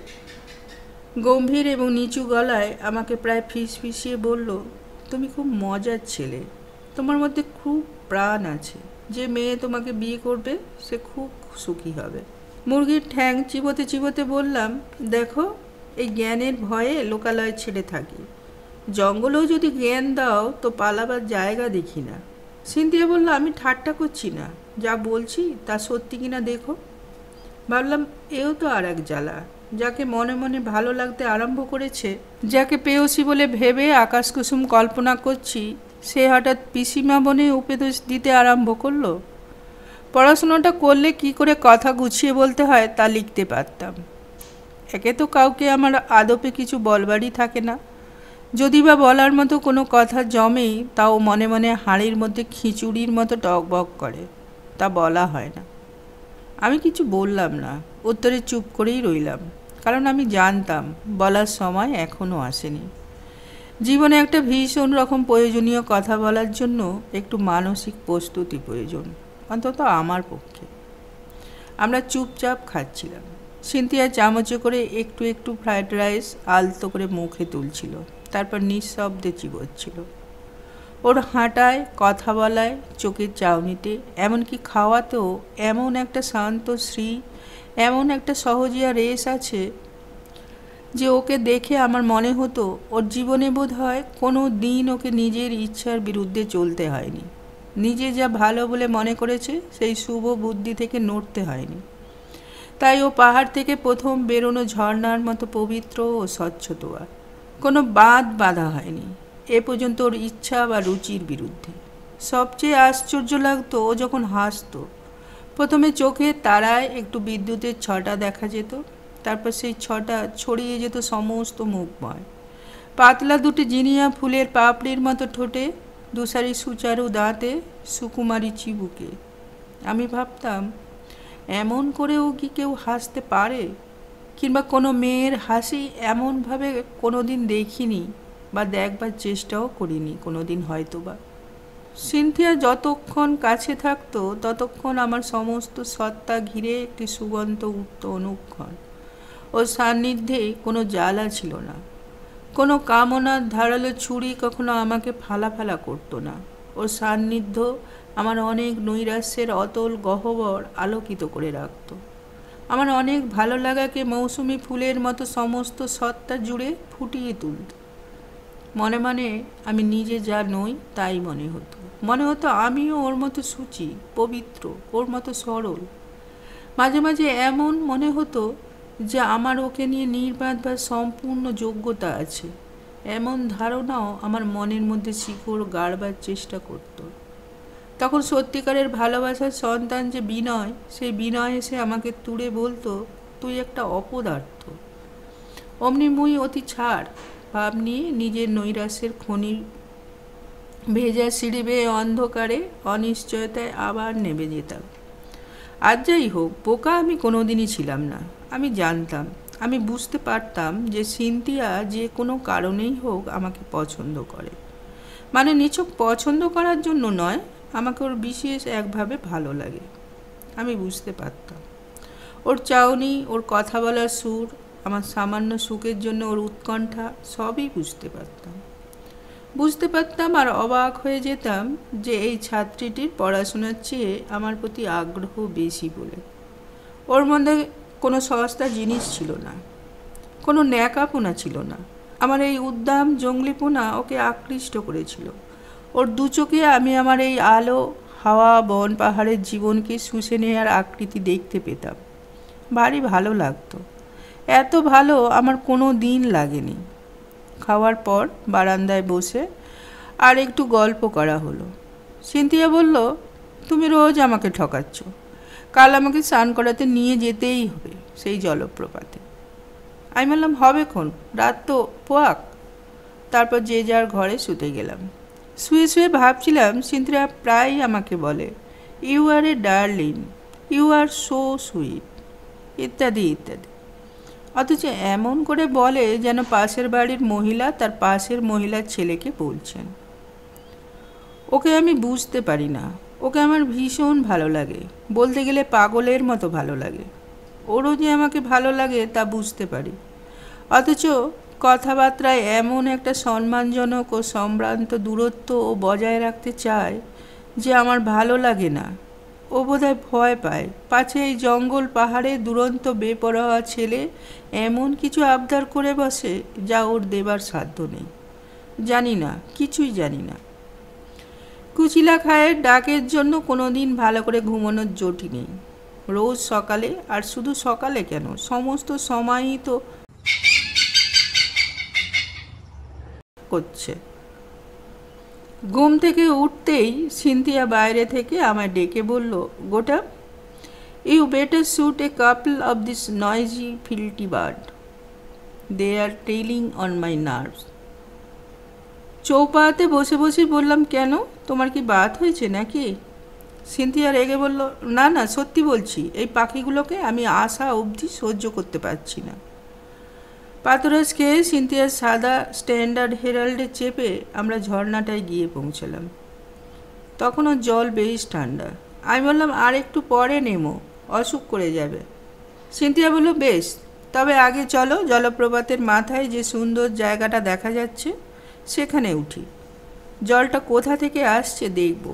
[SPEAKER 1] গম্ভীর এবং নিচু গলায় আমাকে প্রায় ফিসফিসিয়ে বলল, তুমি খুব মজার ছেলে, তোমার মধ্যে খুব প্রাণ আছে। যে মেয়ে তোমাকে বিয়ে করবে সে খুব সুখী হবে। মুরগির ঠ্যাং চিবোতে চিবোতে বললাম, দেখো, এই জ্ঞানের ভয়ে লোকালয় ছেড়ে থাকি। জঙ্গলেও যদি জ্ঞান দাও তো পালাবার জায়গা দেখি না। সিন্ধিয়া বলল, আমি ঠাট্টা করছি না, যা বলছি তা সত্যি কিনা দেখো। ভাবলাম, এও তো আর এক জ্বালা। যাকে মনে মনে ভালো লাগতে আরম্ভ করেছে, যাকে পেয়সী বলে ভেবে আকাশকুসুম কল্পনা করছি, সে হঠাৎ পিসিমা বনে উপদেশ দিতে আরম্ভ করলো। পড়াশোনাটা করলে কি করে কথা গুছিয়ে বলতে হয় তা লিখতে পারতাম। একে তো কাউকে আমার আদপে কিছু বলবারই থাকে না। যদি বা বলার মতো কোনো কথা জমেই, তাও মনে মনে হাঁড়ির মধ্যে খিচুড়ির মতো টকবক করে, তা বলা হয় না। আমি কিছু বললাম না, উত্তরে চুপ করেই রইলাম, কারণ আমি জানতাম বলার সময় এখনও আসেনি। জীবনে একটা ভীষণ রকম প্রয়োজনীয় কথা বলার জন্য একটু মানসিক প্রস্তুতি প্রয়োজন, অন্তত আমার পক্ষে। আমরা চুপচাপ খাচ্ছিলাম। সিন্ধিয়া চামচে করে একটু একটু ফ্রায়েড রাইস আলতো করে মুখে তুলছিল, তারপর নিঃশব্দে চিবোচ্ছিল। ওর হাঁটায়, কথা বলায়, চোখের চাউনিতে, এমনকি খাওয়াতেও এমন একটা শান্ত শ্রী, এমন একটা সহজিয়া রেশ আছে যে ওকে দেখে আমার মনে হতো ওর জীবনে বোধ হয় কোনো দিন ওকে নিজের ইচ্ছার বিরুদ্ধে চলতে হয়নি। নিজে যা ভালো বলে মনে করেছে সেই শুভ বুদ্ধি থেকে নড়তে হয়নি। তাই ও পাহাড় থেকে প্রথম বেরোনো ঝর্ণার মতো পবিত্র ও স্বচ্ছতোয়া। কোনো বাঁধ বাঁধা হয়নি এ পর্যন্ত ওর ইচ্ছা বা রুচির বিরুদ্ধে। সবচেয়ে আশ্চর্য লাগতো ও যখন হাসতো। প্রথমে চোখের তারায় একটু বিদ্যুতের ছটা দেখা যেত, তারপর সেই ছটা ছড়িয়ে যেত সমস্ত মুখময়। পাতলা দুটি জিনিয়া ফুলের পাপড়ির মতো ঠোঁটে, দুসারি সুচারু দাঁতে, সুকুমারী চিবুকে। আমি ভাবতাম, এমন করেও কি কেউ হাসতে পারে? কিংবা কোনো মেয়ের হাসি এমনভাবে কোনো দিন দেখিনি বা দেখবার চেষ্টাও করিনি কোনো দিন হয়তো বা। সিনথিয়া যতক্ষণ কাছে থাকতো ততক্ষণ আমার সমস্ত সত্তা ঘিরে একটি সুগন্ধ উঠত অনুক্ষণ। ওর সান্নিধ্যে কোনো জ্বালা ছিল না, কোনো কামনার ধারালো ছুরি কখনো আমাকে ফালা করতো না। ওর সান্নিধ্য আমার অনেক নৈরাশ্যের অতল গহ্বর আলোকিত করে রাখত। আমার অনেক ভালো লাগাকে মৌসুমি ফুলের মতো সমস্ত সত্তা জুড়ে ফুটিয়ে তুলত। মনে মনে আমি নিজে যা নই তাই মনে হতো আমিও ওর মতো সূচি, পবিত্র, ওর মতো সরল। মাঝে মাঝে এমন মনে হতো যে আমার ওকে নিয়ে নির্বাদ বা সম্পূর্ণ যোগ্যতা আছে, এমন ধারণাও আমার মনের মধ্যে শিকড় গাড়বার চেষ্টা করত। তখন সত্যিকারের ভালোবাসার সন্তান যে বিনয়, সেই বিনয় এসে আমাকে তুড়ে বলতো, তুই একটা অপদার্থ। অমনি মুই অতি ছাড় ভাব নিয়ে নিজের নৈরাশ্যের খনি ভেজা সিঁড়ি বেয়ে অন্ধকারে অনিশ্চয়তায় আবার নেমে যেতাম। আর যাই হোক, বোকা আমি কোনোদিনই ছিলাম না। আমি জানতাম, আমি বুঝতে পারতাম যে সিনথিয়া যে কোনো কারণেই হোক আমাকে পছন্দ করে, মানে নিছক পছন্দ করার জন্য নয়, আমাকে ওর বিশেষ একভাবে ভালো লাগে। আমি বুঝতে পারতাম ওর চাউনি, ওর কথা বলার সুর, আমার সামান্য সুখের জন্য ওর উৎকণ্ঠা, সবই বুঝতে পারতাম আর অবাক হয়ে যেতাম যে এই ছাত্রীটির পড়াশোনার চেয়ে আমার প্রতি আগ্রহ বেশি বলে। ওর মধ্যে কোনো সস্তা জিনিস ছিল না, কোনো ন্যাকাপোনা ছিল না। আমার এই উদ্দাম জঙ্গলিপোনা ওকে আকৃষ্ট করেছিল। ওর দু চোখে আমি আমার এই আলো, হাওয়া, বন, পাহাড়ের জীবনকে শুষে নেওয়ার আকৃতি দেখতে পেতাম। ভারী ভালো লাগতো। এত ভালো আমার কোনো দিন লাগেনি। খাওয়ার পর বারান্দায় বসে আর একটু গল্প করা হলো। সিনথিয়া বলল, তুমি রোজ আমাকে ঠকাচ্ছ, কাল আমাকে স্নান করাতে নিয়ে যেতেই হবে সেই জলপ্রপাতে। আমি বললাম, হবে কোন, রাত তো পোয়াক। তারপর যে যার ঘরে শুতে গেলাম। শুয়ে শুয়ে ভাবছিলাম, সিনথিয়া প্রায়ই আমাকে বলে, you are a darling, you are so sweet, ইত্যাদি ইত্যাদি। অথচ এমন করে বলে যেন পাশের বাড়ির মহিলা তার পাশের মহিলার ছেলেকে বলছেন। ওকে আমি বুঝতে পারি না। ওকে আমার ভীষণ ভালো লাগে, বলতে গেলে পাগলের মতো ভালো লাগে। ওরও যে আমাকে ভালো লাগে তা বুঝতে পারি, অথচ কথাবার্তায় এমন একটা সম্মানজনক ও সম্ভ্রান্ত দূরত্ব ও বজায় রাখতে চায় যে আমার ভালো লাগে না। ও বোধহয় ভয় পায়, পাছে এই জঙ্গল পাহাড়ে দুরন্ত বেপরোয়া ছেলে এমন কিছু আবদার করে বসে যা ওর দেবার সাধ্য নেই। জানি না, কিছুই জানি না। কুচিলা খায়ের ডাকের জন্য কোনো দিন ভালো করে ঘুমানোর জোটই নেই। রোজ সকালে, আর শুধু সকালে কেন, সমস্ত সময়ই তো করছে। ঘুম থেকে উঠতেই সিনথিয়া বাইরে থেকে আমায় ডেকে বলল, gotta, you better shoot a couple of this noisy filthy bird, they are telling on my nerves. চৌপাহাতে বসে বসে বললাম, কেন, তোমার কি বাত হয়েছে নাকি? সিনথিয়া রেগে বলল, না না, সত্যি বলছি, এই পাখিগুলোকে আমি আসা অবধি সহ্য করতে পারছি না। পাতরাস খেয়ে সিনথিয়ার সাদা স্ট্যান্ডার্ড হেরাল্ডে চেপে আমরা ঝর্ণাটায় গিয়ে পৌঁছলাম। তখনও জল বেশ ঠান্ডা। আমি বললাম, আর একটু পরে নেমো, অসুখ করে যাবে। সিনথিয়া বলল, বেশ, তবে আগে চলো জলপ্রপাতের মাথায় যে সুন্দর জায়গাটা দেখা যাচ্ছে সেখানে উঠি, জলটা কোথা থেকে আসছে দেখব।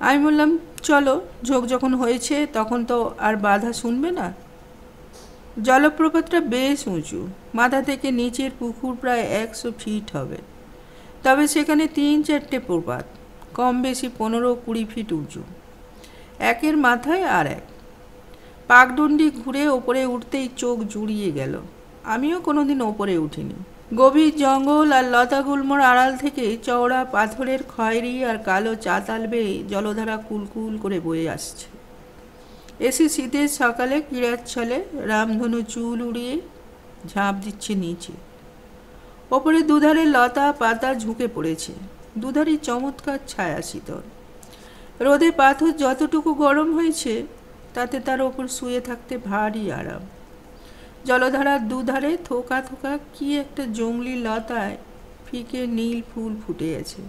[SPEAKER 1] আমি বললাম, চলো, ঝোঁক যখন হয়েছে তখন তো আর বাধা শুনবে না। জলপ্রপাতটা বেশ উঁচু, মাথা থেকে নিচের পুকুর প্রায় 100 ফিট হবে। তবে সেখানে 3-4টে প্রপাত, কম বেশি 15-20 ফিট উঁচু, একের মাথায় আর এক। পাকডন্ডি ঘুরে ওপরে উঠতেই চোখ জুড়িয়ে গেল। আমিও কোনোদিন ওপরে উঠিনি। গভীর জঙ্গল আর লতাগুল্মর আড়াল থেকে চওড়া পাথরের খয়েরি আর কালো চাতাল বেয়ে জলধারা কুলকুল করে বয়ে আসছে। এসে শীতের সকালে ক্রীড়াচ্ছলে রামধনু চুল উড়িয়ে ঝাঁপ দিচ্ছে নিচে। ওপরে দুধারে লতা পাতা ঝুঁকে পড়েছে, দুধারই চমৎকার ছায়া শীতল। রোদে পাথর যতটুকু গরম হয়েছে তাতে তার ওপর শুয়ে থাকতে ভারী আরাম। জলধারার দুধারে থোকা থোকা কি একটা জংলি লতায় ফিকে নীল ফুল ফুটে আছে।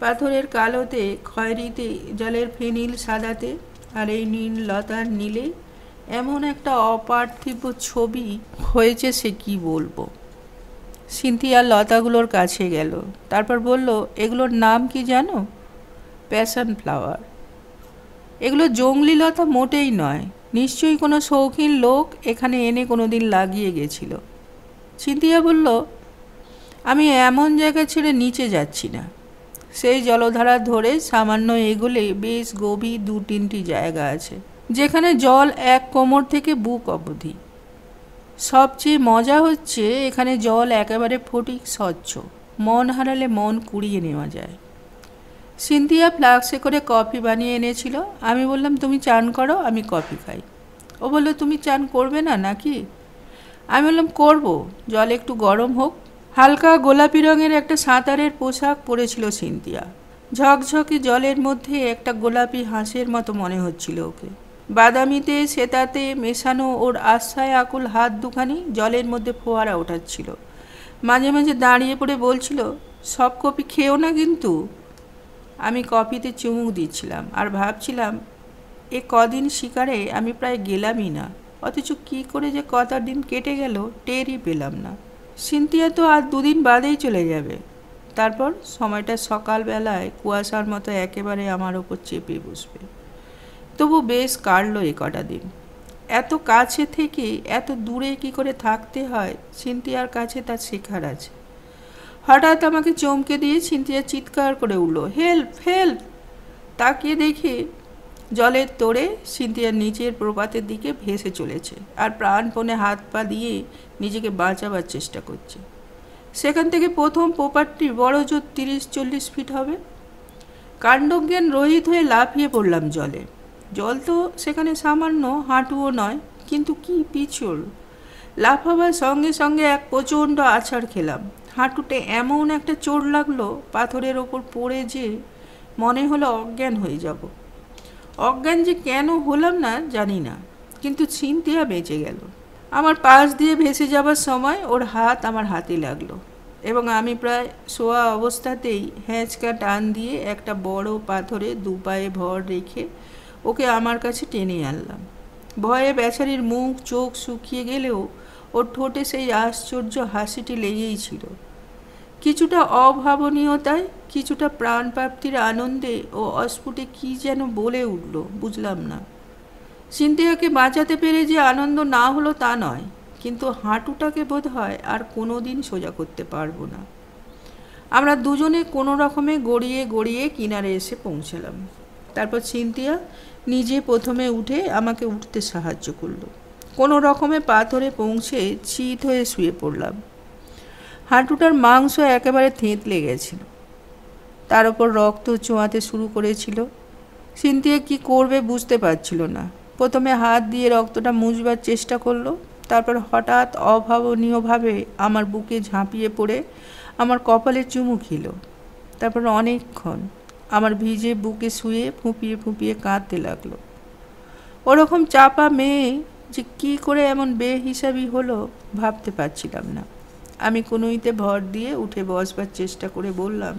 [SPEAKER 1] পাথরের কালোতে, খয়েরিতে, জলের ফেনিল সাদাতে, আর এই নীল লতার নীলে এমন একটা অপার্থিব ছবি হয়েছে, সে কি বলবো। সিনথিয়া লতাগুলোর কাছে গেল, তারপর বলল, এগুলোর নাম কি জানো? Passion flower. এগুলো জংলি লতা মোটেই নয়, নিশ্চয়ই কোনো শৌখিন লোক এখানে এনে কোনো দিন লাগিয়ে গেছিল। সিনথিয়া বলল, আমি এমন জায়গা ছেড়ে নিচে যাচ্ছি না। সেই জলধারা ধরে সামান্য এগোলে বেশ গভীর 2-3টি জায়গা আছে, যেখানে জল এক কোমর থেকে বুক অবধি। সবচেয়ে মজা হচ্ছে এখানে জল একেবারে ফটিক স্বচ্ছ, মন হারালে মন কুড়িয়ে নেওয়া যায়। সিনথিয়া ফ্লাক্সে করে কফি বানিয়ে এনেছিল। আমি বললাম, তুমি চান করো, আমি কফি খাই। ও বলল, তুমি চান করবে না নাকি? আমি বললাম, করবো, জল একটু গরম হোক। হালকা গোলাপি রঙের একটা সাঁতারের পোশাক পরেছিল সিনথিয়া। ঝকঝকে জলের মধ্যে একটা গোলাপি হাঁসের মতো মনে হচ্ছিল ওকে। বাদামিতে সেতাতে মেশানো ওর আশায় আকুল হাত দুখানি জলের মধ্যে ফোয়ারা ওঠাচ্ছিল। মাঝে মাঝে দাঁড়িয়ে পড়ে বলছিল, সব কফি খেও না কিন্তু। আমি কফিতে চুমুক দিচ্ছিলাম আর ভাবছিলাম, এ কদিন শিকারে আমি প্রায় গেলামই না, অথচ কী করে যে কটা দিন কেটে গেল টেরই পেলাম না। সিনথিয়া তো আর 2 দিন বাদেই চলে যাবে। তারপর সময়টা সকালবেলায় কুয়াশার মতো একেবারে আমার ওপর চেপে বসবে। তবু বেশ কাটল এ কটা দিন। এত কাছে থেকে এত দূরে কি করে থাকতে হয় সিনথিয়ার কাছে তা শেখার আছে। হঠাৎ আমাকে চমকে দিয়ে সিনথিয়া চিৎকার করে উঠল, হেল্প হেল্প! তাকিয়ে দেখি জলের তোড়ে সিনথিয়া নিচের প্রপাতের দিকে ভেসে চলেছে আর প্রাণপণে হাত পা দিয়ে নিজেকে বাঁচাবার চেষ্টা করছে। সেখান থেকে প্রথম প্রপাতটি বড় জোর 30-40 ফিট হবে। কাণ্ডজ্ঞান রহিত হয়ে লাফিয়ে পড়লাম জলে। জল তো সেখানে সামান্য হাঁটুও নয়, কিন্তু কি পিছল! লাফাবার সঙ্গে সঙ্গে এক প্রচণ্ড আছাড় খেলাম। হাঁটুতে এমন একটা চোট লাগলো পাথরের ওপর পড়ে যে মনে হলো অজ্ঞান হয়ে যাব। অজ্ঞান যে কেন হলাম না জানি না, কিন্তু সিনথিয়া বেঁচে গেল। আমার পাশ দিয়ে ভেসে যাবার সময় ওর হাত আমার হাতে লাগলো এবং আমি প্রায় শোয়া অবস্থাতেই হ্যাঁচকা টান দিয়ে একটা বড় পাথরে 2 পায়ে ভর রেখে ওকে আমার কাছে টেনে আনলাম। ভয়ে বেচারির মুখ চোখ শুকিয়ে গেলেও ওর ঠোঁটে সেই আশ্চর্য হাসিটি লেগেই ছিল। কিছুটা অভাবনীয়তায়, কিছুটা প্রাণপ্রাপ্তির আনন্দে ও অস্ফুটে কি যেন বলে উঠল, বুঝলাম না। সিনথিয়াকে বাঁচাতে পেরে যে আনন্দ না হলো তা নয়, কিন্তু হাঁটুটাকে বোধ হয় আর কোনো দিন সোজা করতে পারবো না। আমরা দুজনে কোনো রকমে গড়িয়ে গড়িয়ে কিনারে এসে পৌঁছালাম। তারপর সিনথিয়া নিজে প্রথমে উঠে আমাকে উঠতে সাহায্য করলো। কোনো রকমে পাথরে পৌঁছে চিত হয়ে শুয়ে পড়লাম। হাঁটুটার মাংস একেবারে থেঁতলে গেছিল, তার ওপর রক্ত চোঁয়াতে শুরু করেছিল। সিনথিয়া কি করবে বুঝতে পারছিল না। প্রথমে হাত দিয়ে রক্তটা মুছবার চেষ্টা করলো, তারপর হঠাৎ অভাবনীয়ভাবে আমার বুকে ঝাঁপিয়ে পড়ে আমার কপালে চুমু খেল। তারপর অনেকক্ষণ আমার ভিজে বুকে শুয়ে ফুঁপিয়ে ফুঁপিয়ে কাঁদতে লাগলো। ওরকম চাপা মেয়ে যে কী করে এমন বেহিসাবি হলো ভাবতে পারছিলাম না। আমি কোনোইতে ভর দিয়ে উঠে বসবার চেষ্টা করে বললাম,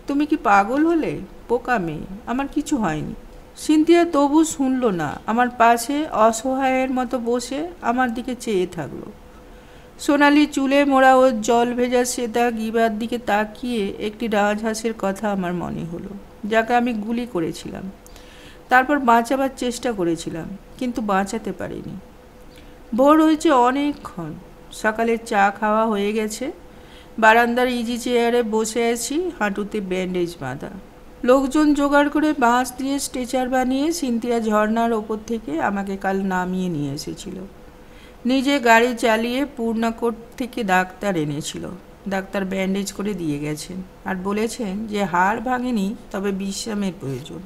[SPEAKER 1] তুমি কি পাগল হলে? পোকা মেয়ে, আমার কিছু হয়নি। সিনথিয়া তবু শুনল না। আমার পাশে অসহায়ের মতো বসে আমার দিকে চেয়ে থাকলো। সোনালি চুলে মোড়া ওর জল ভেজা সেতা গিবার দিকে তাকিয়ে একটি রাজহাঁসের কথা আমার মনে হলো, যাকে আমি গুলি করেছিলাম। তারপর বাঁচাবার চেষ্টা করেছিলাম, কিন্তু বাঁচাতে পারিনি। ভোর হয়েছে অনেকক্ষণ। সকালের চা খাওয়া হয়ে গেছে। বারান্দার ইজি চেয়ারে বসে আছি, হাঁটুতে ব্যান্ডেজ বাঁধা। লোকজন জোগাড় করে বাঁশ দিয়ে স্ট্রেচার বানিয়ে সিনথিয়া ঝর্নার ওপর থেকে আমাকে কাল নামিয়ে নিয়ে এসেছিল। নিজে গাড়ি চালিয়ে পূর্ণাকোট থেকে ডাক্তার এনেছিল। ডাক্তার ব্যান্ডেজ করে দিয়ে গেছেন আর বলেছেন যে হাড় ভাঙেনি, তবে বিশ্রামের প্রয়োজন।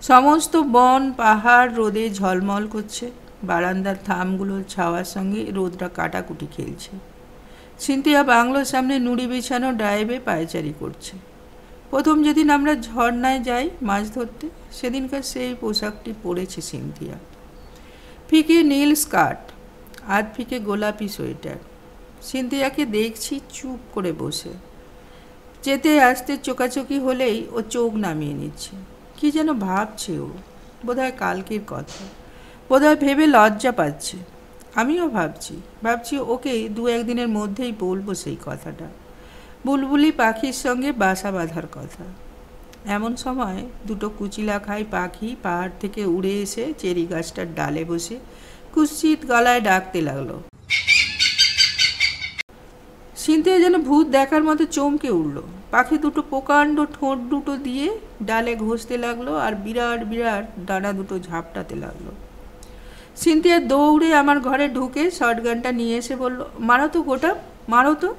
[SPEAKER 1] সমস্ত বন পাহাড় রোদে ঝলমল করছে। বারান্দার থামগুলোর ছাওয়ার সঙ্গে রোদটা কাটাকুটি খেলছে। সিনথিয়া বাংলোর সামনে নুড়ি বিছানো ড্রাইভে পায়চারি করছে। প্রথম যেদিন আমরা ঝর্ণায় যাই মাছ ধরতে, সেদিনকার সেই পোশাকটি পরেছে সিনথিয়া। ফিকে নীল স্কার্ট হাত ফিকে গোলাপি সোয়েটার। সিনথিয়াকে দেখছি চুপ করে বসে। যেতে আসতে চোকাচোকি হলেই ও চোখ নামিয়ে নিচ্ছে। কি যেন ভাবছে ও, বোধহয় কালকের কথা, বোধহয় ভেবে লজ্জা পাচ্ছে। আমিও ভাবছি ওকে 2-1 দিনের মধ্যেই বলবো সেই কথাটা, বুলবুলি পাখির সঙ্গে বাসা বাঁধার কথা। এমন সময় দুটো কুচিলা খাই পাখি পাহাড় থেকে উড়ে এসে চেরি গাছটার ডালে বসে কুৎসিত গলায় ডাকতে লাগলো। সিনথিয়া যেন ভূত দেখার মতো চমকে উঠল। পাখি দুটো প্রকাণ্ড ঠোঁট দুটো দিয়ে ডালে ঘষতে লাগলো আর বিরাট বিরাট ডানা দুটো ঝাপটাতে লাগলো। সিনথিয়া দৌড়ে আমার ঘরে ঢুকে শর্টগানটা নিয়ে এসে বলল, মারো তো গোটা, মারো তো।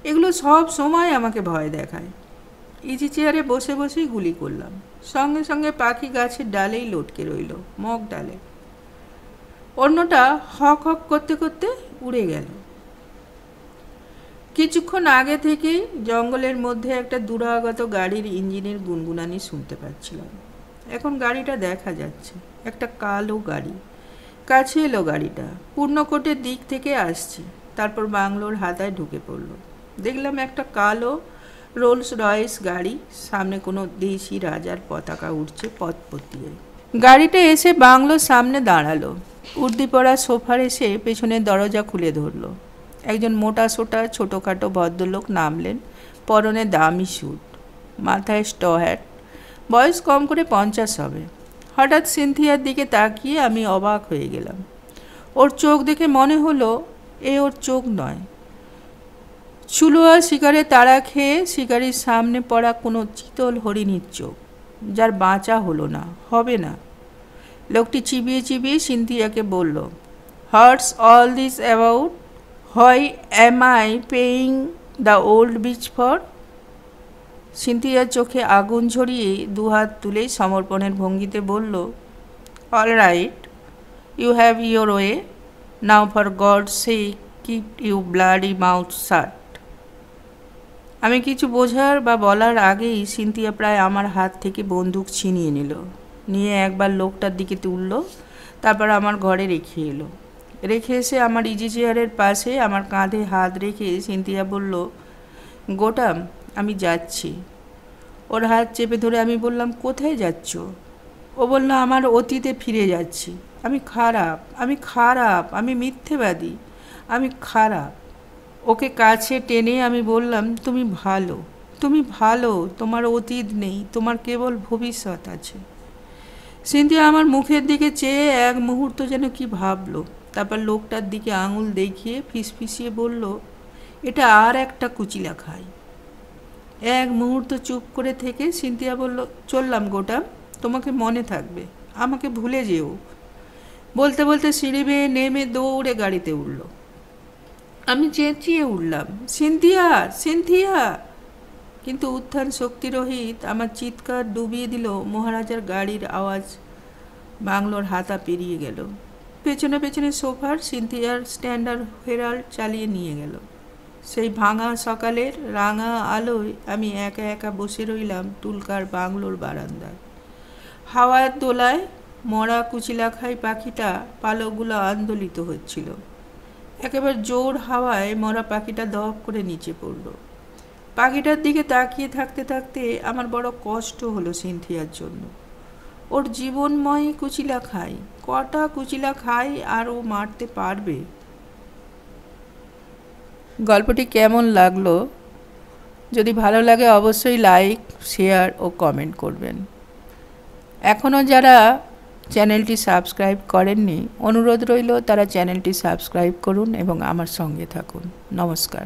[SPEAKER 1] এগুলো সব সময় আমাকে ভয় দেখায়। ইজি চেয়ারে বসে বসেই গুলি করলাম। সঙ্গে সঙ্গে পাখি গাছের ডালেই লটকে রইল, মগ ডালে। অন্যটা হক হক করতে করতে উড়ে গেল। কিছুক্ষণ আগে থেকেই জঙ্গলের মধ্যে একটা দূরাগত গাড়ির ইঞ্জিনের গুনগুনানি শুনতে পাচ্ছিলাম। এখন গাড়িটা দেখা যাচ্ছে, একটা কালো গাড়ি। কাছে এলো গাড়িটা, পূর্ণকোটের দিক থেকে আসছে। তারপর বাংলোর হাতায় ঢুকে পড়ল। দেখলাম একটা কালো রোলস রয়েস গাড়ি, সামনে কোনো দেশি রাজার পতাকা উঠছে পথপথিয়ে। গাড়িটা এসে বাংলোর সামনে দাঁড়ালো। উর্দি পরা সোফার এসে পেছনের দরজা খুলে ধরলো। একজন মোটা সোটা ছোটোখাটো ভদ্রলোক নামলেন, পরনে দামি স্যুট, মাথায় স্ট হ্যাট, বয়স কম করে 50 হবে। হঠাৎ সিনথিয়ার দিকে তাকিয়ে আমি অবাক হয়ে গেলাম। ওর চোখ দেখে মনে হলো ওর চোখ নয়, চুলোয়া শিকারে তাড়া খেয়ে শিকারির সামনে পড়া কোনো চিতল হরিণীর চোখ, যার বাঁচা হলো না, হবে না। লোকটি চিবিয়ে চিবিয়ে সিনথিয়াকে বলল, what's all this about? Why am I paying the old bitch for? সিনথিয়ার চোখে আগুন ঝরিয়ে দুহাত তুলেই সমর্পণের ভঙ্গিতে বলল, all right, you have your way, now for God sake keep you bloody mouth shut. আমি কিছু বোঝার বা বলার আগেই সিনথিয়া প্রায় আমার হাত থেকে বন্দুক ছিনিয়ে নিয়ে একবার লোকটার দিকে তুলল, তারপর আমার ঘরে রেখে এলো। রেখে এসে আমার ইজি চেয়ারের পাশে আমার কাঁধে হাত রেখে সিনথিয়া বলল, গোটাম, আমি যাচ্ছি। ওর হাত চেপে ধরে আমি বললাম, কোথায় যাচ্ছ? ও বলল, আমার অতীতে ফিরে যাচ্ছি। আমি খারাপ, আমি মিথ্যেবাদী, আমি খারাপ। ওকে কাছে টেনে আমি বললাম, তুমি ভালো, তোমার অতীত নেই, তোমার কেবল ভবিষ্যৎ আছে। সিনথিয়া আমার মুখের দিকে চেয়ে এক মুহূর্ত যেন কি ভাবলো, তারপর লোকটার দিকে আঙুল দেখিয়ে ফিসফিসিয়ে বলল, এটা আর একটা কুচিলা খাই। এক মুহূর্ত চুপ করে থেকে সিনথিয়া বলল, চললাম গোটাম, তোমাকে মনে থাকবে, আমাকে ভুলে যেও। বলতে বলতে সিঁড়ি বেয়ে নেমে দৌড়ে গাড়িতে উঠল। আমি চেঁচিয়ে উঠলাম, সিনথিয়া! কিন্তু উত্থান শক্তিরহিত আমার চিৎকার ডুবিয়ে দিল মহারাজার গাড়ির আওয়াজ। বাংলোর হাতা পেরিয়ে গেল। পেছনে পেছনে সোফার সিনথিয়ার স্ট্যান্ডার্ড হেরাল্ড চালিয়ে নিয়ে গেল। সেই ভাঙা সকালের রাঙা আলোয় আমি একা একা বসে রইলাম টুলকার বাংলোর বারান্দায়। হাওয়ার দোলায় মরা কুচিলাখাই পাখিটা পালকগুলো আন্দোলিত হচ্ছিল। একেবারে জোর হাওয়ায় মরা পাখিটা দপ করে নিচে পড়ল। পাখিটার দিকে তাকিয়ে থাকতে থাকতে আমার বড় কষ্ট হলো সিনথিয়ার জন্য। ওর জীবনময় কুচিলা খাই, কটা কুচিলা খাই আর ও মারতে পারবে? গল্পটি কেমন লাগলো? যদি ভালো লাগে অবশ্যই লাইক, শেয়ার ও কমেন্ট করবেন। এখনও যারা চ্যানেলটি সাবস্ক্রাইব করেননি, অনুরোধ রইল তারা চ্যানেলটি সাবস্ক্রাইব করুন এবং আমার সঙ্গে থাকুন। নমস্কার।